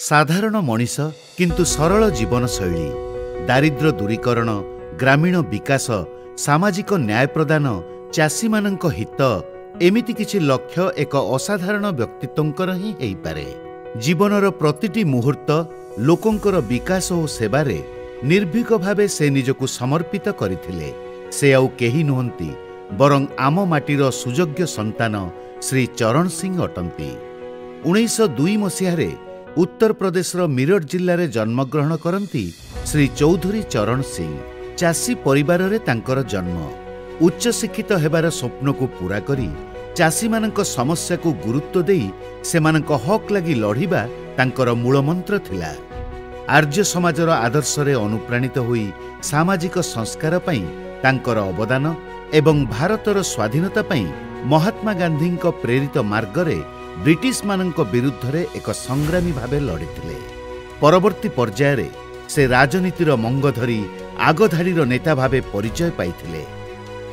साधारण मनीष किंतु सरल जीवनशैली, दारिद्र्य दूरीकरण, ग्रामीण विकास, सामाजिक न्याय प्रदान, चाषी मानक हित एमिति किछि लक्ष्य एक असाधारण व्यक्तित्वंकर ही हेई पारे। जीवनर प्रतिटी मुहूर्त लोकंकर विकास और सेवारे निर्भीक भावे से निजको समर्पित करथिले। से आउ केही नुहंती बरं आम माटीर सुयोग्य संतान श्री चरण सिंह अटंती। 1902 मसीहारे उत्तर प्रदेशर मीरठ जिल्लारे जन्मग्रहण करती श्री चौधरी चरण सिंह। चाषी परिवार रे तांकर जन्म। उच्च शिक्षित हेबार स्वप्न को पूरा करी चाषी मानक समस्या को गुरुत्व देई सेमानक हक लगी लढ़िबा तांकर मूल मंत्र थिला। आर्य समाजर आदर्श रे अनुप्राणित होई सामाजिक संस्कार पई तांकर अवदान एवं भारतर स्वाधीनता पई महात्मा गांधी प्रेरित मार्ग रे ब्रिटिश मानक विरुद्ध रे एक संग्रामी भावे लड़िथिले। परवर्ती पर्याय रे से राजनीतिर मंग धरी आगधाड़ीर नेता भावे परिचय पाइथिले।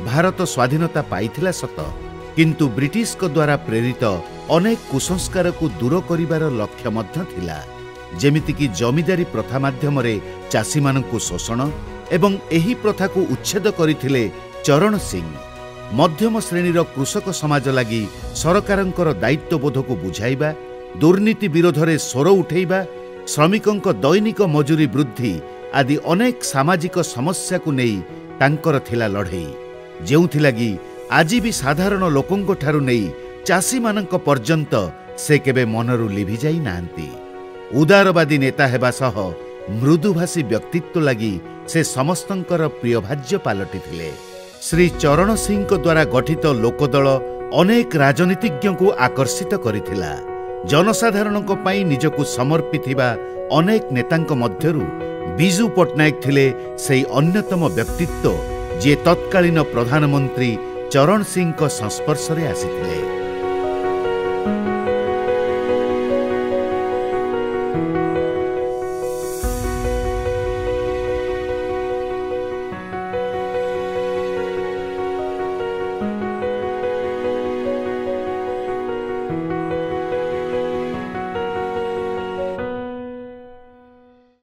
भारत स्वाधीनता पाइथिला सत, किंतु ब्रिटिश को द्वारा प्रेरित अनेक कुसंस्कार को दूर करिवार लक्ष्य मध्य थिला। जेमिति कि जमीदारी प्रथा माध्यम रे चाषी मानकु शोषण एवं एही प्रथा को उच्छेद करिथिले चरण सिंह। मध्यम श्रेणीर कृषक समाज लगी सरकारंकर दायित्वबोध को बुझाइबा, दुर्नीति विरोध रे स्वर उठेइबा, श्रमिकंक दैनिक मजूरी वृद्धि आदि अनेक सामाजिक समस्या को नहीं तांकर थिला लड़ई, जेउथि लगी आज भी साधारण लोकंक ठारू नहीं चाषी मानक पर्यंत से केबे मनरु लिभि जाई नांती। उदारवादी नेता हेबा सह मृदुभाषी व्यक्तित्व लगी से समस्तंकर प्रिय भाज्य पालटिथिले। श्री चरण सिंह द्वारा गठित लोकदल अनेक राजनीतिज्ञ को आकर्षित करिथिला। जनसाधारणक पई निजको समर्पिथिबा अनेक नेतांक मध्यरु बिजू पट्टनायक थिले सेही अन्यतम व्यक्तित्व जे तत्कालीन प्रधानमंत्री चरण सिंह संस्पर्श रे आसिथिले।